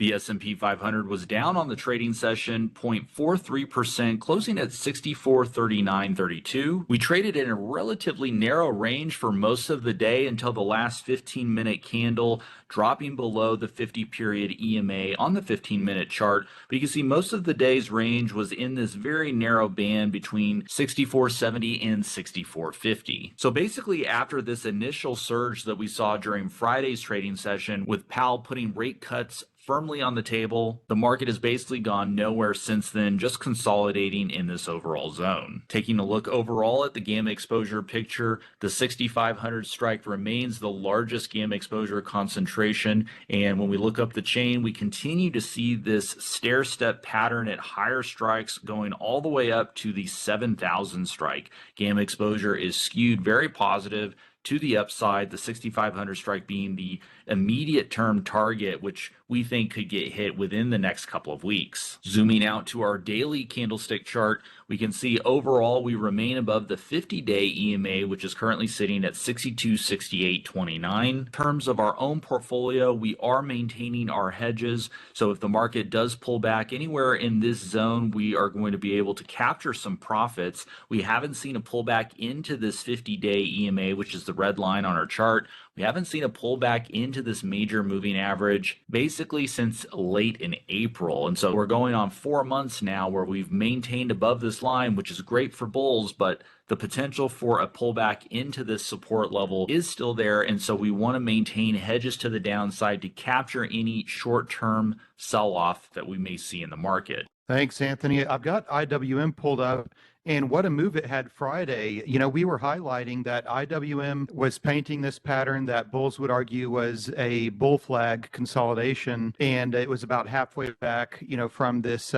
The S&P 500 was down on the trading session 0.43%, closing at 6439.32. We traded in a relatively narrow range for most of the day until the last 15-minute candle, dropping below the 50-period EMA on the 15-minute chart. But you can see most of the day's range was in this very narrow band between 64.70 and 64.50. So basically, after this initial surge that we saw during Friday's trading session, with Powell putting rate cuts firmly on the table, the market has basically gone nowhere since then, just consolidating in this overall zone. Taking a look overall at the gamma exposure picture, the 6,500 strike remains the largest gamma exposure concentration, and when we look up the chain, we continue to see this stair-step pattern at higher strikes going all the way up to the 7,000 strike. Gamma exposure is skewed very positive to the upside, the 6,500 strike being the immediate term target, which we think could get hit within the next couple of weeks. Zooming out to our daily candlestick chart, we can see overall we remain above the 50-day EMA, which is currently sitting at 62.6829. In terms of our own portfolio, we are maintaining our hedges, so if the market does pull back anywhere in this zone, we are going to be able to capture some profits. We haven't seen a pullback into this 50-day EMA, which is the red line on our chart. We haven't seen a pullback into this major moving average basically since late in April. And so we're going on 4 months now where we've maintained above this line, which is great for bulls, but the potential for a pullback into this support level is still there. And so we want to maintain hedges to the downside to capture any short-term sell-off that we may see in the market. Thanks, Anthony. I've got IWM pulled up, and what a move it had Friday. You know, we were highlighting that IWM was painting this pattern that bulls would argue was a bull flag consolidation, and it was about halfway back, you know, from this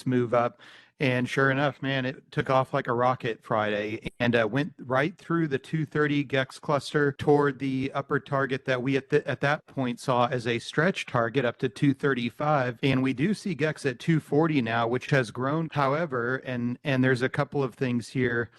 move up. And sure enough, man, it took off like a rocket Friday and went right through the 230 GEX cluster toward the upper target that we at that point saw as a stretch target up to 235. And we do see GEX at 240 now, which has grown. However, and there's a couple of things here.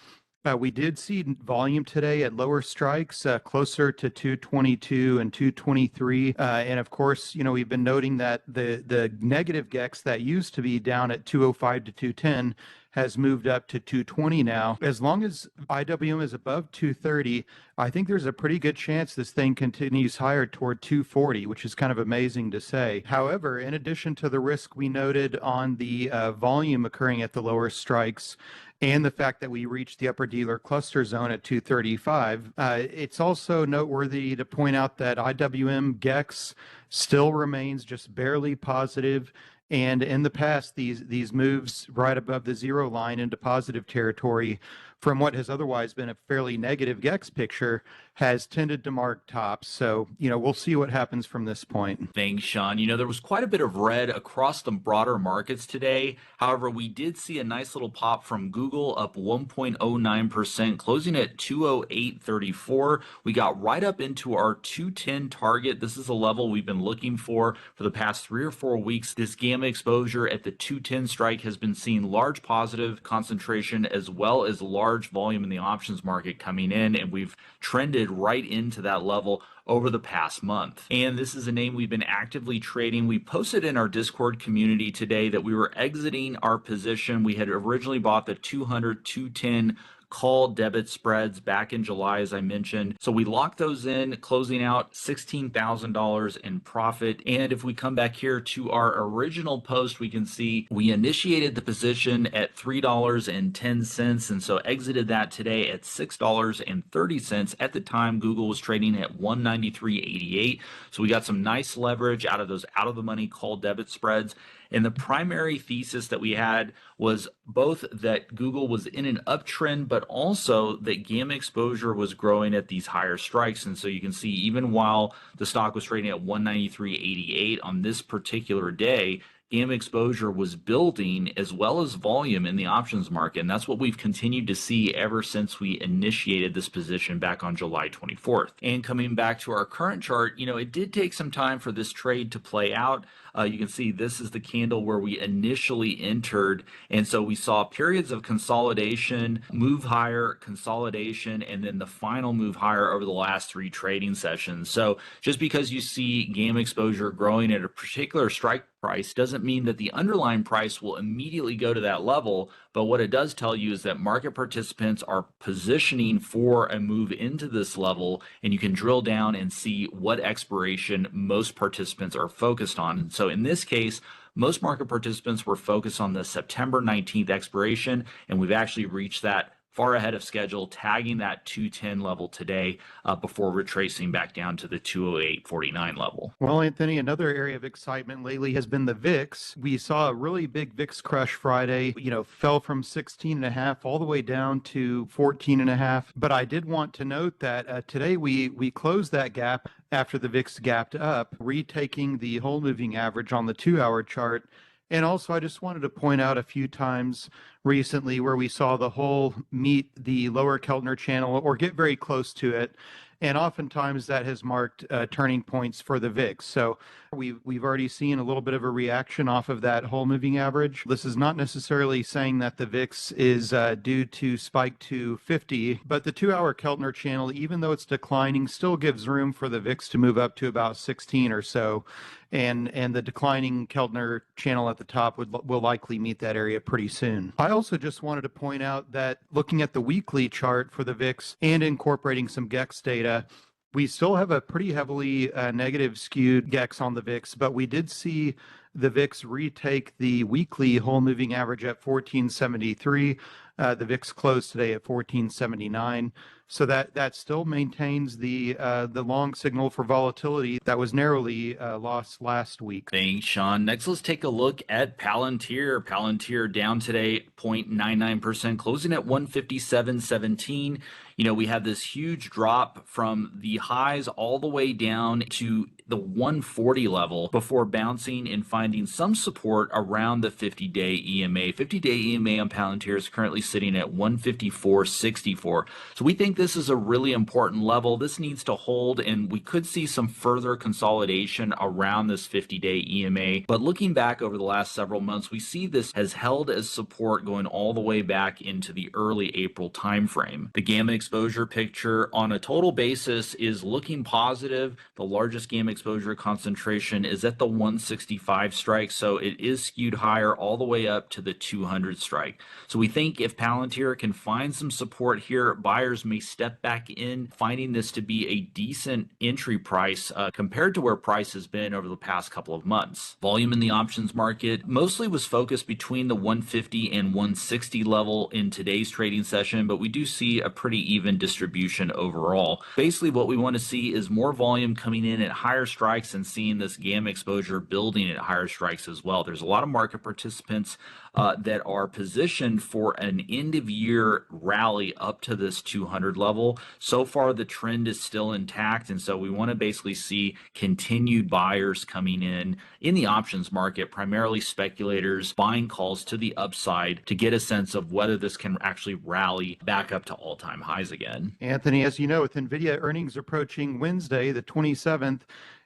We did see volume today at lower strikes, closer to 222 and 223. And of course, you know, we've been noting that the negative GEX that used to be down at 205 to 210 has moved up to 220 now. As long as IWM is above 230, I think there's a pretty good chance this thing continues higher toward 240, which is kind of amazing to say. However, in addition to the risk we noted on the volume occurring at the lower strikes, and the fact that we reached the upper dealer cluster zone at 235, it's also noteworthy to point out that IWM GEX still remains just barely positive. And in the past, these moves right above the zero line into positive territory from what has otherwise been a fairly negative GEX picture has tended to mark tops. So, you know, we'll see what happens from this point. Thanks, Sean. You know, there was quite a bit of red across the broader markets today. However, we did see a nice little pop from Google, up 1.09%, closing at 208.34. We got right up into our 210 target. This is a level we've been looking for the past 3 or 4 weeks. This gamma exposure at the 210 strike has been seeing large positive concentration as well as large volume in the options market coming in, and we've trended right into that level over the past month. And this is a name we've been actively trading. We posted in our Discord community today that we were exiting our position. We had originally bought the 200, 210 call debit spreads back in July, as I mentioned. So we locked those in, closing out $16,000 in profit. And if we come back here to our original post, we can see we initiated the position at $3.10, and so exited that today at $6.30. At the time, Google was trading at $193.88. So we got some nice leverage out of those out of the money call debit spreads. And the primary thesis that we had was both that Google was in an uptrend, but also that gamma exposure was growing at these higher strikes. And so you can see even while the stock was trading at 193.88 on this particular day, gamma exposure was building as well as volume in the options market. And that's what we've continued to see ever since we initiated this position back on July 24th. And coming back to our current chart, you know, it did take some time for this trade to play out. You can see this is the candle where we initially entered. And so we saw periods of consolidation, move higher, consolidation, and then the final move higher over the last 3 trading sessions. So just because you see game exposure growing at a particular strike price doesn't mean that the underlying price will immediately go to that level. But what it does tell you is that market participants are positioning for a move into this level, and you can drill down and see what expiration most participants are focused on. And so in this case, most market participants were focused on the September 19th expiration, and we've actually reached that far ahead of schedule, tagging that 210 level today before retracing back down to the 208.49 level. Well, Anthony, another area of excitement lately has been the VIX. We saw a really big VIX crush Friday, fell from 16.5 all the way down to 14.5. But I did want to note that today we closed that gap after the VIX gapped up, retaking the whole moving average on the 2-hour chart. And also, I just wanted to point out a few times recently where we saw the whole meet the lower Keltner channel or get very close to it. And oftentimes that has marked turning points for the VIX. So we've already seen a little bit of a reaction off of that whole moving average. This is not necessarily saying that the VIX is due to spike to 50, but the 2-hour Keltner channel, even though it's declining, still gives room for the VIX to move up to about 16 or so. And the declining Keltner channel at the top will likely meet that area pretty soon. I also just wanted to point out that looking at the weekly chart for the VIX and incorporating some GEX data, we still have a pretty heavily negative skewed GEX on the VIX, but we did see the VIX retake the weekly whole moving average at 1473. The VIX closed today at 1479. So that still maintains the long signal for volatility that was narrowly lost last week. Thanks, Sean. Next, let's take a look at Palantir. Palantir down today 0.99%, closing at 157.17. We had this huge drop from the highs all the way down to the 140 level before bouncing and finding some support around the 50-day EMA. 50-day EMA on Palantir is currently sitting at 154.64. So we think this is a really important level. This needs to hold, and we could see some further consolidation around this 50-day EMA. But looking back over the last several months, we see this has held as support going all the way back into the early April timeframe. The gamma exposure picture on a total basis is looking positive. The largest gamma exposure concentration is at the 165 strike, so it is skewed higher all the way up to the 200 strike. So we think if Palantir can find some support here, buyers may step back in, finding this to be a decent entry price compared to where price has been over the past couple of months. Volume in the options market mostly was focused between the 150 and 160 level in today's trading session, but we do see a pretty even distribution overall. Basically, what we want to see is more volume coming in at higher strikes and seeing this gamma exposure building at higher strikes as well. There's a lot of market participants that are positioned for an end of year rally up to this 200 level. So far, the trend is still intact. And so we want to basically see continued buyers coming in the options market, primarily speculators buying calls to the upside to get a sense of whether this can actually rally back up to all-time highs again. Anthony, as you know, with Nvidia earnings approaching Wednesday, the 27th,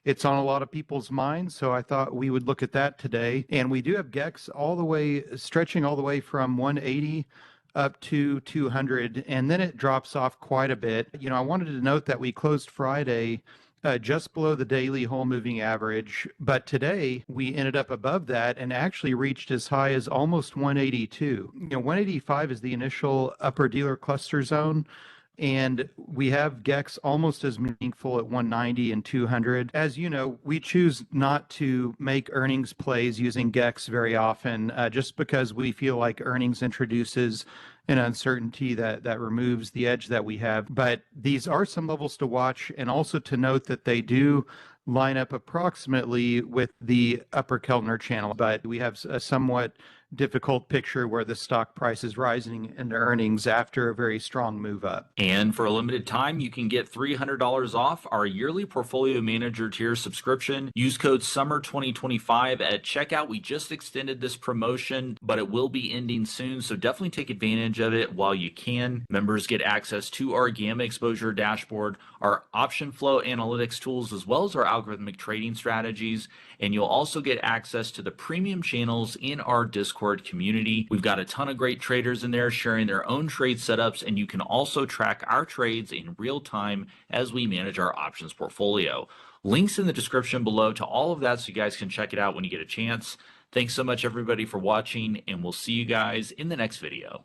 it's on a lot of people's minds, so I thought we would look at that today. And we do have GEX stretching all the way from 180 up to 200, and then it drops off quite a bit. I wanted to note that we closed Friday just below the daily whole moving average, but today we ended up above that and actually reached as high as almost 182. 185 is the initial upper dealer cluster zone. And we have GEX almost as meaningful at 190 and 200. As you know, we choose not to make earnings plays using GEX very often, just because we feel like earnings introduces an uncertainty that removes the edge that we have. But these are some levels to watch, and also to note that they do line up approximately with the upper Keltner channel, but we have a somewhat difficult picture where the stock price is rising into earnings after a very strong move up. And for a limited time, you can get $300 off our yearly Portfolio Manager tier subscription. Use code SUMMER2025 at checkout. We just extended this promotion, but it will be ending soon, so definitely take advantage of it while you can. Members get access to our Gamma Exposure dashboard, our option flow analytics tools, as well as our algorithmic trading strategies. And you'll also get access to the premium channels in our Discord community. We've got a ton of great traders in there sharing their own trade setups, and you can also track our trades in real time as we manage our options portfolio. Links in the description below to all of that so you guys can check it out when you get a chance. Thanks so much, everybody, for watching, and we'll see you guys in the next video.